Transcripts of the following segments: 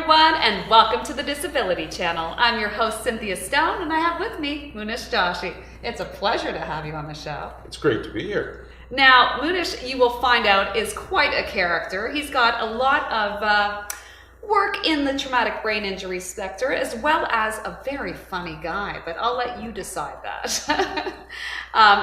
everyone, and welcome to the Disability Channel. I'm your host, Cynthia Stone, and I have with me Munish Joshi. It's a pleasure to have you on the show. It's great to be here. Now, Munish, you will find out, is quite a character. He's got a lot of work in the traumatic brain injury sector, as well as a very funny guy, but I'll let you decide that.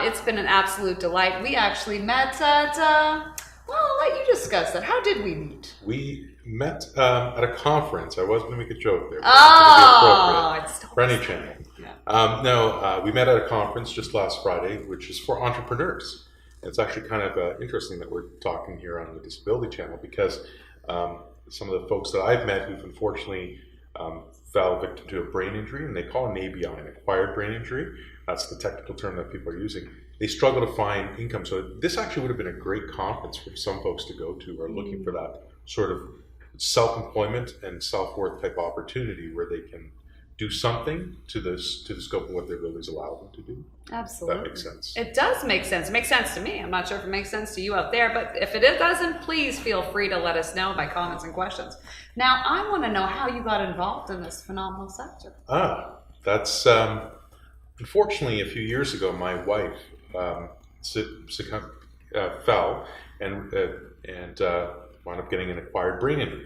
It's been an absolute delight. We actually met at, well, I'll let you discuss that. How did we meet? We met at a conference. I was going to make a joke there. Oh, it's for any channel. Yeah. We met at a conference just last Friday, which is for entrepreneurs. And it's actually kind of interesting that we're talking here on the Disability Channel because some of the folks that I've met who've unfortunately fell victim to a brain injury, and they call an ABI, an acquired brain injury. That's the technical term that people are using. They struggle to find income. So this actually would have been a great conference for some folks to go to who are looking for that sort of self-employment and self-worth type opportunity where they can do something to the scope of what their abilities allow them to do. Absolutely. That makes sense. It does make sense. It makes sense to me. I'm not sure if it makes sense to you out there, but if it doesn't, please feel free to let us know by comments and questions. Now, I want to know how you got involved in this phenomenal sector. That's unfortunately a few years ago, my wife fell and wound up getting an acquired brain injury.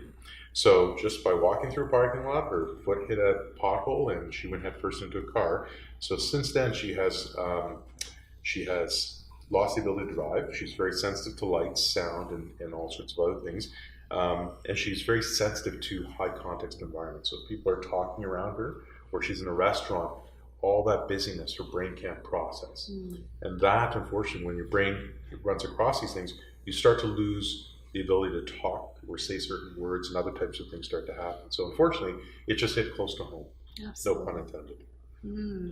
So just by walking through a parking lot, her foot hit a pothole and she went head first into a car. So since then, she has lost the ability to drive. She's very sensitive to light, sound, and all sorts of other things. And she's very sensitive to high context environments. So if people are talking around her, or she's in a restaurant, all that busyness her brain can't process. And that, unfortunately, when your brain runs across these things, you start to lose the ability to talk or say certain words, and other types of things start to happen. So unfortunately, it just hit close to home. Absolutely. No pun intended.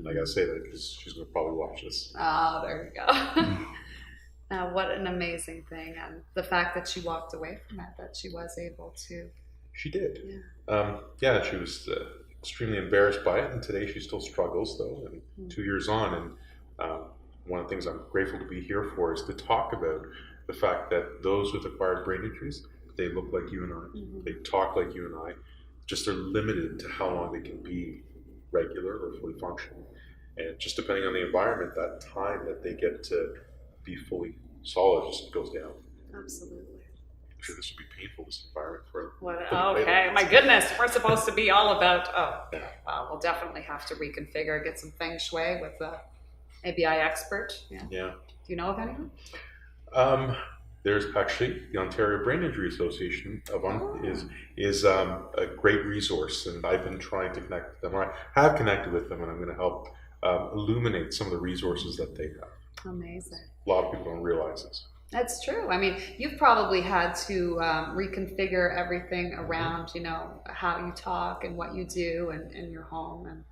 I gotta say that because she's gonna probably watch this. Oh, there you go. Now, what an amazing thing, and the fact that she walked away from it, that she was able to. She did. Yeah. She was extremely embarrassed by it, and today she still struggles, though. And 2 years on, and one of the things I'm grateful to be here for is to talk about the fact that those with acquired brain injuries, they look like you and I, they talk like you and I, just they're limited to how long they can be regular or fully functional. And just depending on the environment, that time that they get to be fully solid just goes down. Absolutely. I'm sure this would be painful, this environment for okay, my goodness, we're supposed to be all about, we'll definitely have to reconfigure, get some feng shui with the ABI expert. Yeah. Do you know of anyone? There's actually the Ontario Brain Injury Association is a great resource, and I've been trying to connect with them, or I have connected with them, and I'm going to help illuminate some of the resources that they have. Amazing. A lot of people don't realize this. That's true. I mean, you've probably had to reconfigure everything around, how you talk and what you do in your home. And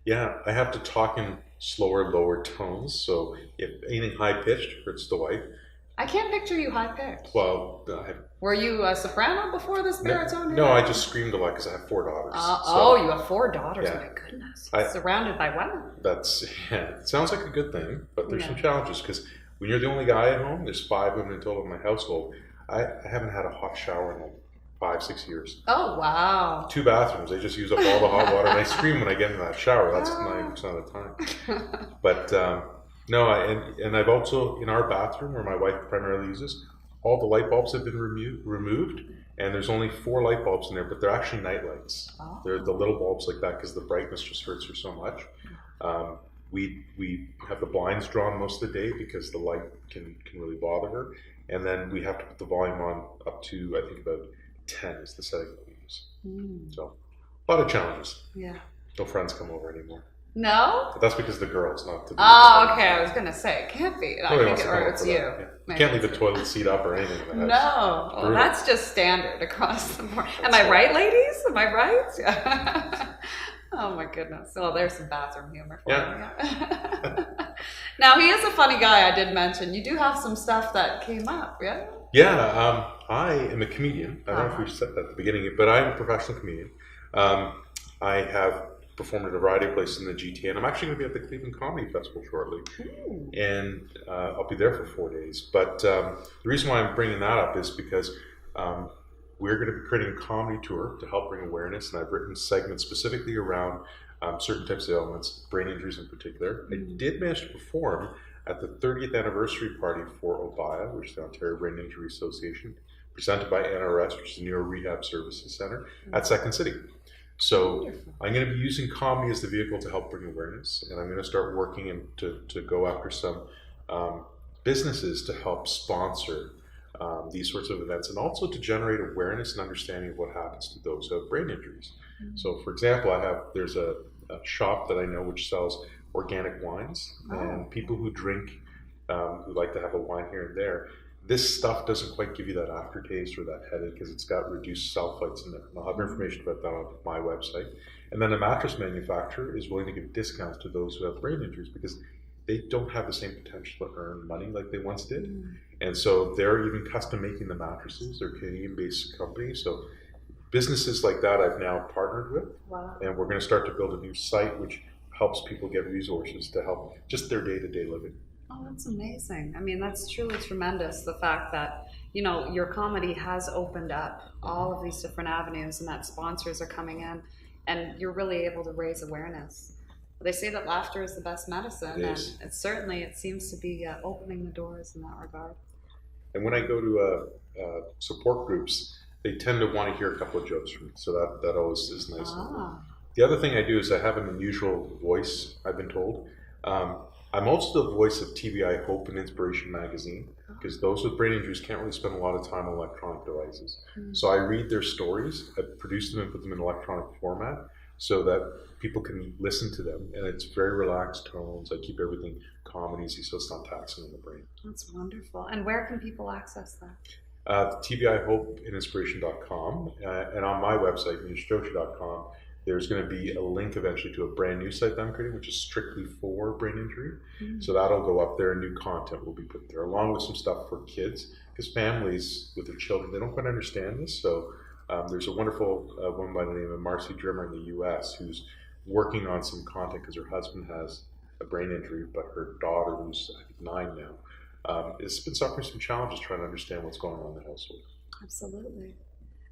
yeah, I have to talk in slower, lower tones. So if anything high pitched hurts the wife. I can't picture you high pitched. Well, were you a soprano before this baritone? No, I just screamed a lot because I have 4 daughters. You have 4 daughters. Yeah. My goodness. Surrounded by women. It sounds like a good thing, but there's some challenges because when you're the only guy at home, there's 5 women in total in my household. I haven't had a hot shower in like 5-6 years. Oh, wow. 2 bathrooms. They just use up all the hot water, and I scream when I get in that shower. That's 90% of the time. But no, and I've also, in our bathroom where my wife primarily uses, all the light bulbs have been removed, and there's only 4 light bulbs in there, but they're actually night lights. They're the little bulbs like that because the brightness just hurts her so much. We have the blinds drawn most of the day because the light can really bother her, and then we have to put the volume on up to, I think, about 10 is the setting that we use. So a lot of challenges. Yeah. No friends come over anymore. No? But that's because the girls, not the okay. I was going to say, it can't be. I think it's you. Yeah. Can't leave the toilet seat up or anything. No. Well, that's just standard across the board. Am I right, ladies? Am I right? Oh, my goodness. Oh, there's some bathroom humor for you. Now, he is a funny guy, I did mention. You do have some stuff that came up, yeah? Yeah. I am a comedian. I don't know if we said that at the beginning, but I'm a professional comedian. I have performed at a variety of places in the GTA, and I'm actually going to be at the Cleveland Comedy Festival shortly. And I'll be there for 4 days. But the reason why I'm bringing that up is because we're going to be creating a comedy tour to help bring awareness, and I've written segments specifically around certain types of ailments, brain injuries in particular. I did manage to perform at the 30th anniversary party for OBIA, which is the Ontario Brain Injury Association, presented by NRS, which is the Neuro Rehab Services Center, at Second City. So I'm going to be using comedy as the vehicle to help bring awareness, and I'm going to start working to go after some businesses to help sponsor these sorts of events, and also to generate awareness and understanding of what happens to those who have brain injuries. So, for example, there's a shop that I know which sells organic wines, and people who drink, who like to have a wine here and there, this stuff doesn't quite give you that aftertaste or that headache because it's got reduced sulfites in it. And I'll have information about that on my website. And then the mattress manufacturer is willing to give discounts to those who have brain injuries because they don't have the same potential to earn money like they once did. And so they're even custom making the mattresses. They're Canadian-based companies. So businesses like that I've now partnered with. Wow. And we're going to start to build a new site which helps people get resources to help just their day-to-day living. Oh, that's amazing. I mean, that's truly tremendous, the fact that, your comedy has opened up all of these different avenues and that sponsors are coming in and you're really able to raise awareness. They say that laughter is the best medicine, and it seems to be opening the doors in that regard. And when I go to support groups, they tend to want to hear a couple of jokes from me, so that always is nice. The other thing I do is I have an unusual voice, I've been told. I'm also the voice of TBI Hope and Inspiration magazine, because those with brain injuries can't really spend a lot of time on electronic devices. So I read their stories, I produce them and put them in electronic format so that people can listen to them, and it's very relaxed tones. I keep everything calm and easy so it's not taxing on the brain. That's wonderful. And where can people access that? TBIHopeandInspiration.com, and on my website, munishjoshi.com, there's going to be a link eventually to a brand new site that I'm creating, which is strictly for brain injury. So that'll go up there, and new content will be put there, along with some stuff for kids, because families with their children, they don't quite understand this. So there's a wonderful woman by the name of Marcy Drimmer in the US who's working on some content because her husband has a brain injury, but her daughter, who's I think 9 now, has been suffering some challenges trying to understand what's going on in the household. Absolutely.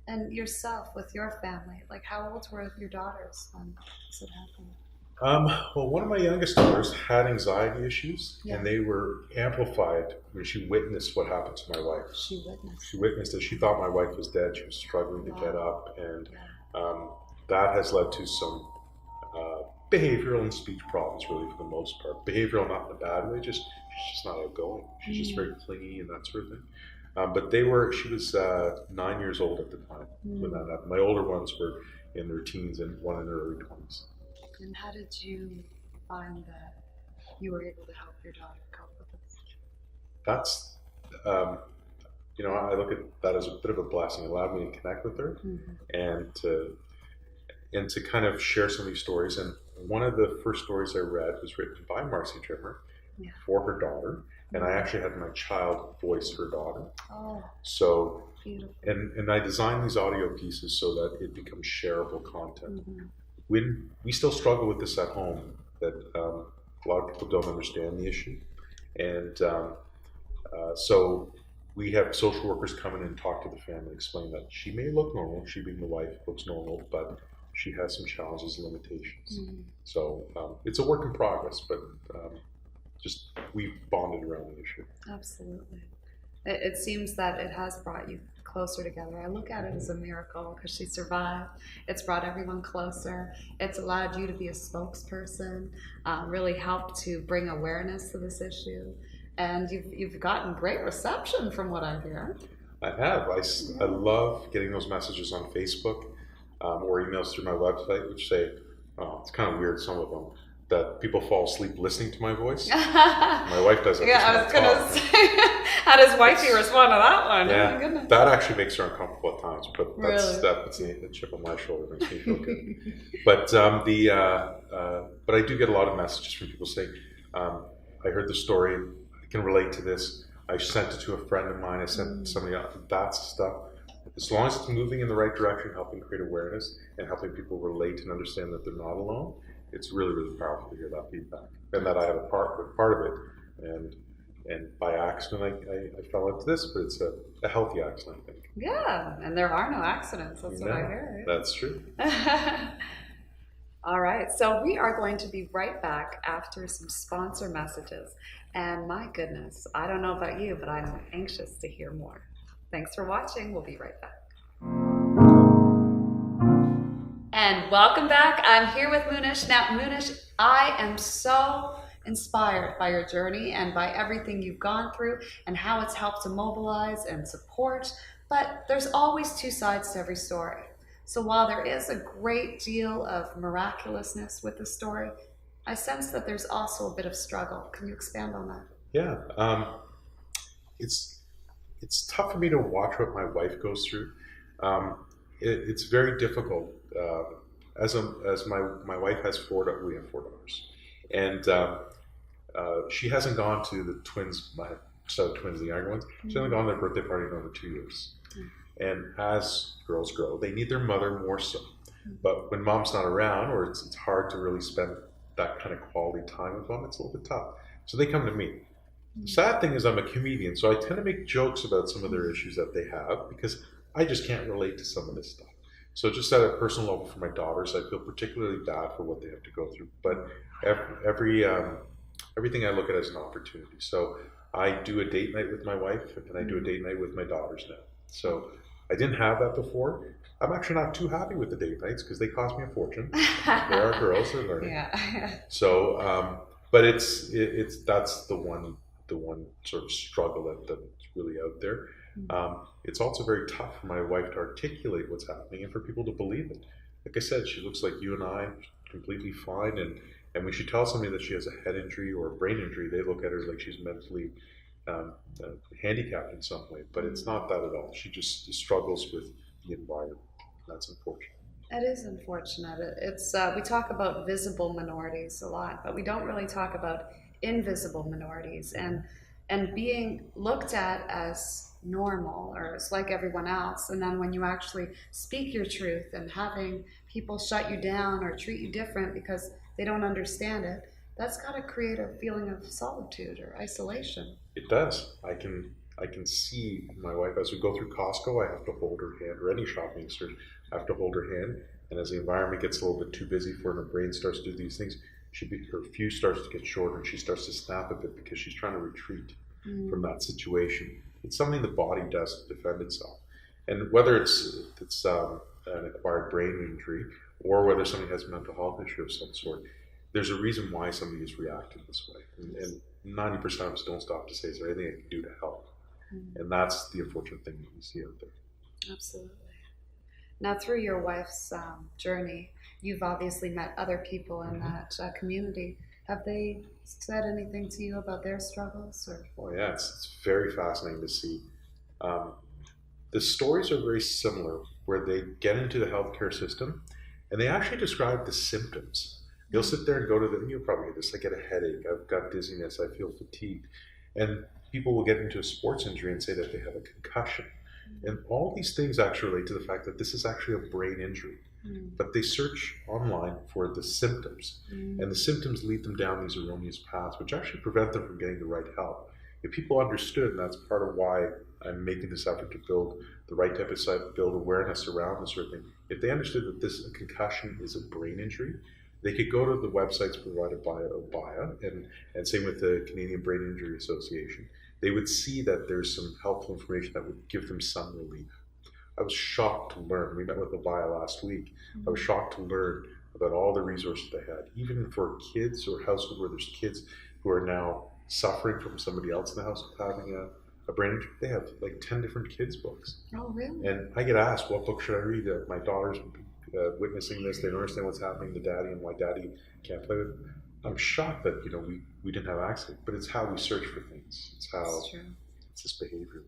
And yourself, with your family, like how old were your daughters when this had happened? Well, one of my youngest daughters had anxiety issues, and they were amplified when she witnessed what happened to my wife. She witnessed it. She thought my wife was dead. She was struggling to get up, and that has led to some behavioral and speech problems, really, for the most part. Behavioral, not in a bad way, she's just not outgoing. She's just very clingy and that sort of thing. But she was 9 years old at the time when that happened. My older ones were in their teens and one in their early 20s. And how did you find that you were able to help your daughter cope with this? That's, I look at that as a bit of a blessing. It allowed me to connect with her and to kind of share some of these stories. And one of the first stories I read was written by Marcy Drimmer for her daughter. And I actually had my child voice her daughter. Oh, so beautiful. And I designed these audio pieces so that it becomes shareable content. When we still struggle with this at home, that a lot of people don't understand the issue. And so we have social workers come in and talk to the family, explain that she may look normal, she being the wife looks normal, but she has some challenges and limitations. So it's a work in progress, but just we've bonded around the issue. Absolutely. It seems that it has brought you closer together. I look at it as a miracle because she survived. It's brought everyone closer. It's allowed you to be a spokesperson, really helped to bring awareness to this issue. And you've gotten great reception from what I hear. I have. I love getting those messages on Facebook or emails through my website, which say, it's kind of weird, some of them, that people fall asleep listening to my voice. My wife does that. Yeah, I was going to say, how does wifey respond to that one? Yeah, oh my goodness. That actually makes her uncomfortable at times, but that puts a chip on my shoulder, makes me feel good. But but I do get a lot of messages from people saying, I heard the story, I can relate to this. I sent it to a friend of mine. I sent somebody else. That's stuff. As long as it's moving in the right direction, helping create awareness and helping people relate and understand that they're not alone, it's really, really powerful to hear that feedback, and that I have a part of it. And by accident, I fell into this, but it's a healthy accident, I think. Yeah, and there are no accidents. That's what I hear. That's true. All right, so we are going to be right back after some sponsor messages. And my goodness, I don't know about you, but I'm anxious to hear more. Thanks for watching. We'll be right back. And welcome back. I'm here with Munish. Now, Munish, I am so inspired by your journey and by everything you've gone through and how it's helped to mobilize and support. But there's always two sides to every story. So while there is a great deal of miraculousness with the story, I sense that there's also a bit of struggle. Can you expand on that? Yeah, it's tough for me to watch what my wife goes through. It's very difficult. As my wife has we have 4 daughters, and she hasn't gone to the twins, my set of twins, the younger ones. She hasn't gone to their birthday party in over 2 years. And as girls grow, they need their mother more so. But when mom's not around, or it's hard to really spend that kind of quality time with mom, it's a little bit tough. So they come to me. The sad thing is I'm a comedian, so I tend to make jokes about some of their issues that they have because I just can't relate to some of this stuff. So just at a personal level for my daughters, I feel particularly bad for what they have to go through. But everything I look at as an opportunity. So I do a date night with my wife, and I do a date night with my daughters now. So I didn't have that before. I'm actually not too happy with the date nights because they cost me a fortune. They are girls, they're learning. Yeah. So, but that's the one sort of struggle that's really out there. It's also very tough for my wife to articulate what's happening and for people to believe it. Like I said, she looks like you and I, completely fine, and when she tells somebody that she has a head injury or a brain injury, they look at her like she's mentally handicapped in some way, but it's not that at all. She just struggles with the environment. That's unfortunate. It is unfortunate. It's we talk about visible minorities a lot, but we don't really talk about invisible minorities and being looked at as normal or as like everyone else. And then when you actually speak your truth and having people shut you down or treat you different because they don't understand it, that's got to create a feeling of solitude or isolation. It does. I can see my wife as we go through Costco. I have to hold her hand, or any shopping search, I have to hold her hand. And as the environment gets a little bit too busy for her, her brain starts to do these things. Her fuse starts to get shorter, and she starts to snap a bit because she's trying to retreat from that situation. It's something the body does to defend itself. And whether it's an acquired brain injury or whether somebody has a mental health issue of some sort, there's a reason why somebody is reacting this way. And 90% of us don't stop to say, is there anything I can do to help? And that's the unfortunate thing that we see out there. Absolutely. Now, through your wife's journey, you've obviously met other people in that community. Have they said anything to you about their struggles? Oh yeah, it's very fascinating to see. The stories are very similar, where they get into the healthcare system, and they actually describe the symptoms. They'll sit there and go to them. You'll probably get this. I get a headache. I've got dizziness. I feel fatigued. And people will get into a sports injury and say that they have a concussion. And all these things actually relate to the fact that this is actually a brain injury. But they search online for the symptoms. And the symptoms lead them down these erroneous paths, which actually prevent them from getting the right help. If people understood, and that's part of why I'm making this effort to build the right type of site, build awareness around this sort of thing. If they understood that this concussion is a brain injury, they could go to the websites provided by OBIA, and same with the Canadian Brain Injury Association. They would see that there's some helpful information that would give them some relief. I was shocked to learn, we met with OBIA last week, I was shocked to learn about all the resources they had, even for kids or households where there's kids who are now suffering from somebody else in the house having a brain injury. They have like 10 different kids' books. Oh, really? And I get asked, what book should I read? My daughter's witnessing this, they don't understand what's happening to daddy and why daddy can't play with it. I'm shocked that we didn't have access, but it's how we search for things. It's this behavior.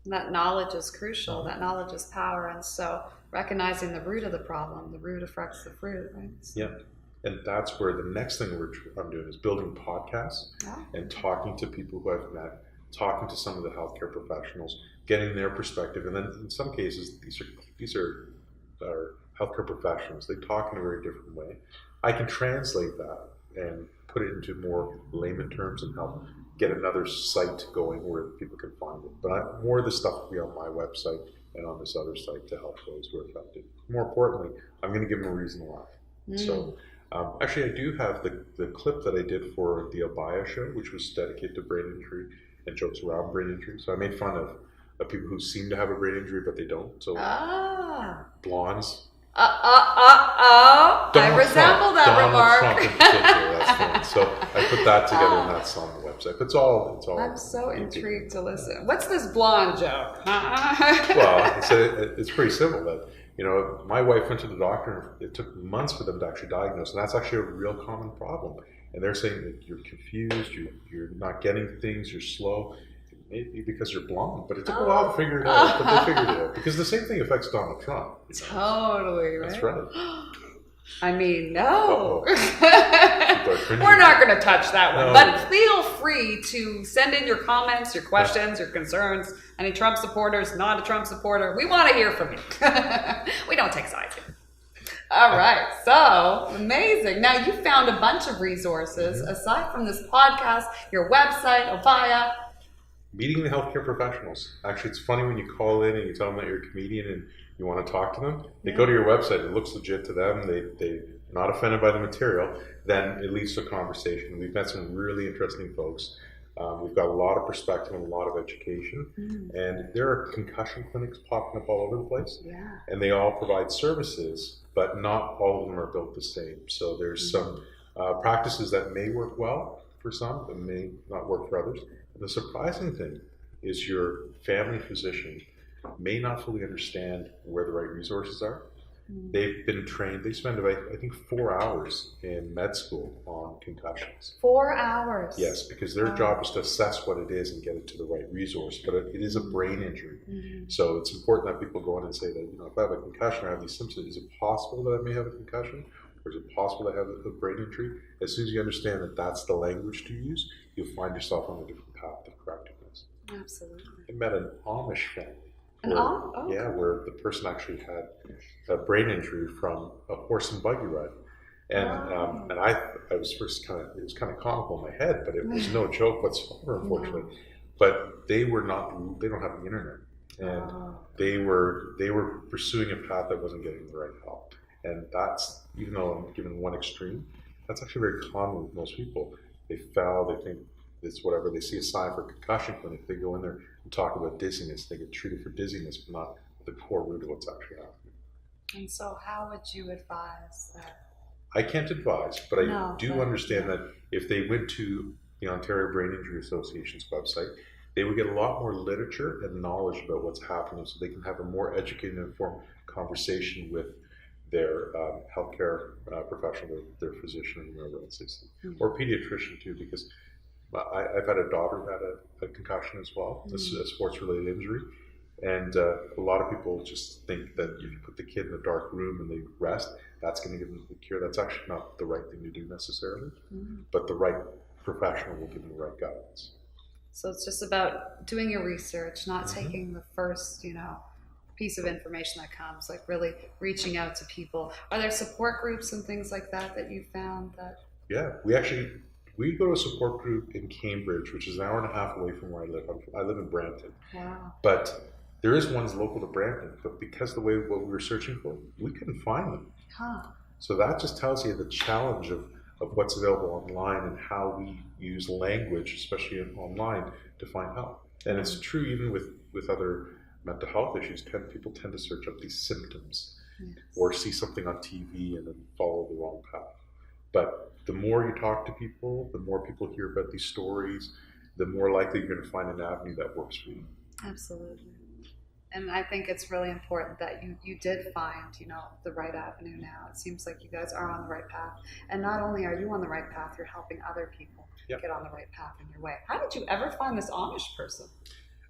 That knowledge is crucial. That knowledge is power, and so recognizing the root of the problem, the root affects the fruit, right? Yeah, and that's where the next thing I'm doing is building podcasts and talking to people who I've met, talking to some of the healthcare professionals, getting their perspective, and then in some cases these are healthcare professionals. They talk in a very different way. I can translate that and put it into more layman terms and help get another site going where people can find it. But more of the stuff will be on my website and on this other site to help those who are affected. More importantly, I'm going to give them a reason to laugh. So actually, I do have the clip that I did for the Abaya show, which was dedicated to brain injury and jokes around brain injury. So I made fun of people who seem to have a brain injury, but they don't. So blondes. I resemble that remark. Trump in particular, that's funny. So I put that together and that's on the website. It's all. I'm so intrigued to listen. What's this blonde joke? Well, it's pretty simple. That my wife went to the doctor. And it took months for them to actually diagnose, and that's actually a real common problem. And they're saying that you're confused, you're not getting things, you're slow. Maybe because you're blonde, but it took a while to figure it out. But they figured it out because the same thing affects Donald Trump. Totally, right? That's right. I mean, no. We're not going to touch that one. No. But feel free to send in your comments, your questions, your concerns. Any Trump supporters, not a Trump supporter, we want to hear from you. We don't take sides here. All right, so amazing. Now you found a bunch of resources aside from this podcast, your website, Abaya. Meeting the healthcare professionals. Actually, it's funny when you call in and you tell them that you're a comedian and you want to talk to them. They go to your website. It looks legit to them. They're not offended by the material. Then it leads to a conversation. We've met some really interesting folks. We've got a lot of perspective and a lot of education. And there are concussion clinics popping up all over the place. And they all provide services, but not all of them are built the same. So there's some practices that may work well for some, but may not work for others. The surprising thing is your family physician may not fully understand where the right resources are. They've been trained, they spend about, I think, 4 hours in med school on concussions. 4 hours? Yes, because their job is to assess what it is and get it to the right resource, but it is a brain injury. So it's important that people go in and say that, if I have a concussion or I have these symptoms, is it possible that I may have a concussion? Or is it possible to have a brain injury? As soon as you understand that that's the language to use, you'll find yourself on a different path of correctness. Absolutely. I met an Amish family. Where the person actually had a brain injury from a horse and buggy ride. And and I was first it was kind of comical in my head, but it was no joke whatsoever, unfortunately. But they don't have the internet. And they were pursuing a path that wasn't getting the right help. And that's, even though I'm given one extreme, that's actually very common with most people. They fail, they think it's whatever, they see a sign for concussion clinic, they go in there and talk about dizziness, they get treated for dizziness, but not the core root of what's actually happening. And so how would you advise that? I can't advise, but I do understand that if they went to the Ontario Brain Injury Association's website, they would get a lot more literature and knowledge about what's happening, so they can have a more educated and informed conversation with their healthcare professional, their physician, whoever else they see, or pediatrician too, because I've had a daughter who had a concussion as well, a sports-related injury, and a lot of people just think that if you put the kid in a dark room and they rest, that's going to give them the cure. That's actually not the right thing to do necessarily, but the right professional will give them the right guidance. So it's just about doing your research, not taking the first, piece of information that comes, like really reaching out to people. Are there support groups and things like that you found that? Yeah, we go to a support group in Cambridge, which is an hour and a half away from where I live. I live in Brampton. Wow. But there is ones local to Brampton, but because the way what we were searching for, we couldn't find them. So that just tells you the challenge of what's available online and how we use language, especially online, to find help. And it's true even with other mental health issues. People tend to search up these symptoms or see something on TV and then follow the wrong path. But the more you talk to people, the more people hear about these stories, the more likely you're going to find an avenue that works for you. Absolutely. And I think it's really important that you did find, the right avenue now. It seems like you guys are on the right path. And not only are you on the right path, you're helping other people get on the right path in your way. How did you ever find this Amish person?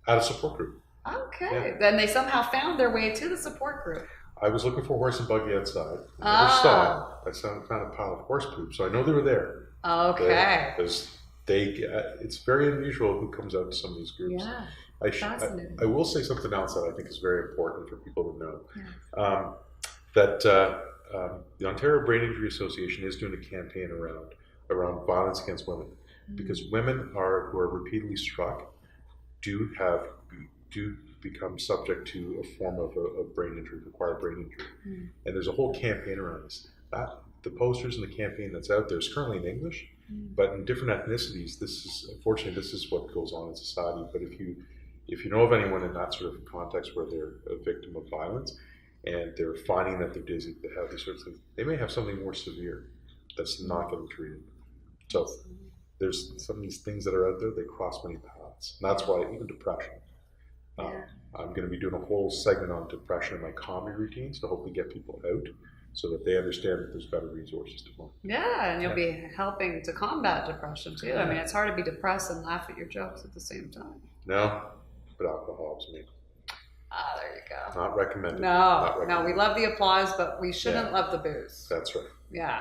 At a support group. Okay. Yeah. Then they somehow found their way to the support group. I was looking for horse and buggy outside. I never saw it. I found a pile of horse poop, so I know they were there. Okay. It's very unusual who comes out to some of these groups. Yeah. I will say something else that I think is very important for people to know. The Ontario Brain Injury Association is doing a campaign around around violence against women, because women who are repeatedly struck do become subject to a form of a brain injury, acquired brain injury. And there's a whole campaign around this. The posters and the campaign that's out there is currently in English, but in different ethnicities, unfortunately this is what goes on in society. But if you know of anyone in that sort of context where they're a victim of violence and they're finding that they're dizzy, they have these sorts of things, they may have something more severe that's not getting treated. So there's some of these things that are out there, they cross many paths. And that's why even depression. I'm going to be doing a whole segment on depression in my comedy routines to hopefully get people out so that they understand that there's better resources to find. Yeah, and you'll be helping to combat depression too. I mean, it's hard to be depressed and laugh at your jokes at the same time. No, but alcohol helps me. Ah, there you go. Not recommended. No, we love the applause, but we shouldn't love the booze. That's right. Yeah.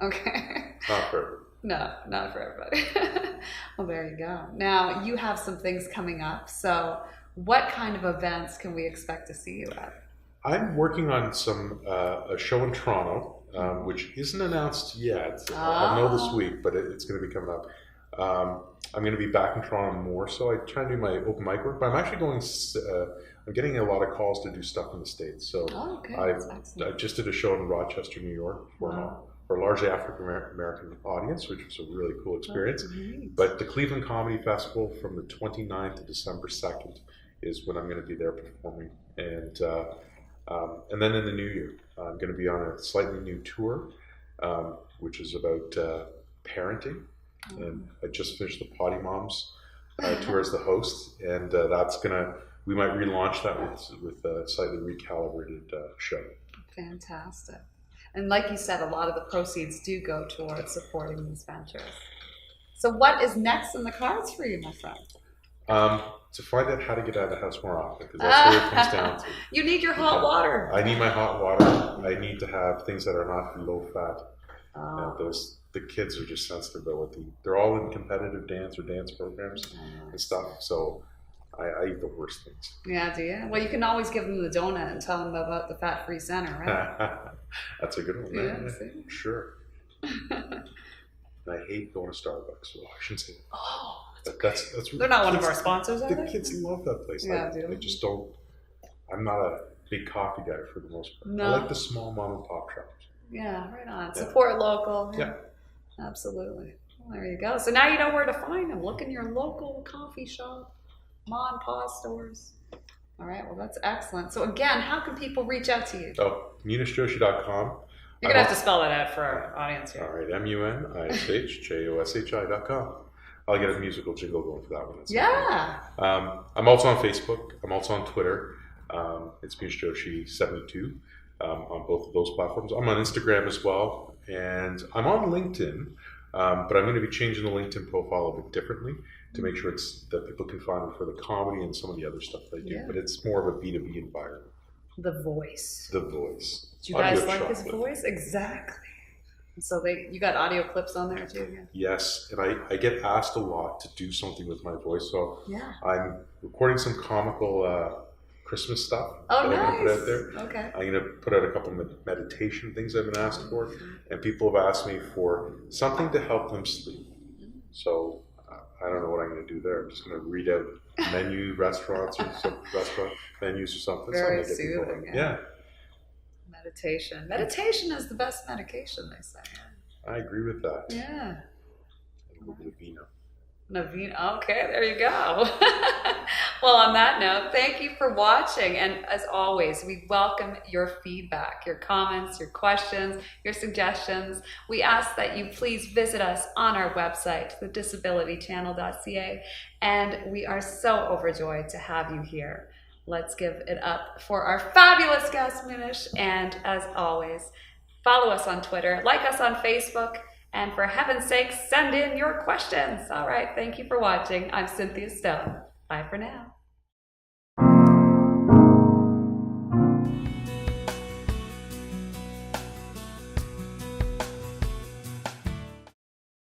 Okay. Not for everybody. No, not for everybody. Well, there you go. Now, you have some things coming up. So what kind of events can we expect to see you at? I'm working on a show in Toronto, which isn't announced yet. I'll know this week, but it's going to be coming up. I'm going to be back in Toronto more, so I try to do my open mic work. But I'm actually I'm getting a lot of calls to do stuff in the States. So I just did a show in Rochester, New York for a largely African American audience, which was a really cool experience. But the Cleveland Comedy Festival from the 29th to December 2nd is when I'm going to be there performing. And then in the new year, I'm going to be on a slightly new tour, which is about parenting. And I just finished the Potty Moms tour as the host, and we might relaunch that with a slightly recalibrated show. Fantastic. And like you said, a lot of the proceeds do go towards supporting these ventures. So what is next in the cards for you, my friend? To find out how to get out of the house more often, because that's what it comes down to. You need your hot water. I need my hot water. I need to have things that are not low fat. The kids are just sensitive about they're all in competitive dance or dance programs and stuff. So I eat the worst things. Yeah, do you? Well, you can always give them the donut and tell them about the fat-free center, right? That's a good one. Yeah, see? Sure. I hate going to Starbucks, so I shouldn't say that. Oh, that's they're not one of our sponsors, are they? The kids love that place. Yeah, I just don't. I'm not a big coffee guy for the most part. No. I like the small mom and pop shops. Yeah, right on. Support local. Yeah. Absolutely. Well, there you go. So now you know where to find them. Look in your local coffee shop, mom and pop stores. All right. Well, that's excellent. So again, how can people reach out to you? Oh, munishjoshi.com. You're going to have to spell that out for our audience here. All right. MUNISHJOSHI.com. I'll get a musical jingle going for that one. Yeah. I'm also on Facebook. I'm also on Twitter. It's MunishJoshi72 on both of those platforms. I'm on Instagram as well. And I'm on LinkedIn, but I'm going to be changing the LinkedIn profile a bit differently to make sure that people can find me for the comedy and some of the other stuff that I do. Yeah. But it's more of a B2B environment. The voice. The voice. Do you guys like his voice? Exactly. So you got audio clips on there too? Yeah. Yes, and I get asked a lot to do something with my voice. So I'm recording some comical Christmas stuff that I'm going to put out there. Okay. I'm going to put out a couple of meditation things I've been asked for, and people have asked me for something to help them sleep. So I don't know what I'm going to do there. I'm just going to read out restaurant menus or something. Very soothing. Yeah. Meditation. Meditation is the best medication, they say. I agree with that. Yeah. And a little bit of vino. Navina. Okay, there you go. Well, on that note, thank you for watching. And as always, we welcome your feedback, your comments, your questions, your suggestions. We ask that you please visit us on our website, thedisabilitychannel.ca. And we are so overjoyed to have you here. Let's give it up for our fabulous guest, Munish. And as always, follow us on Twitter, like us on Facebook, and for heaven's sake, send in your questions. All right, thank you for watching. I'm Cynthia Stone. Bye for now.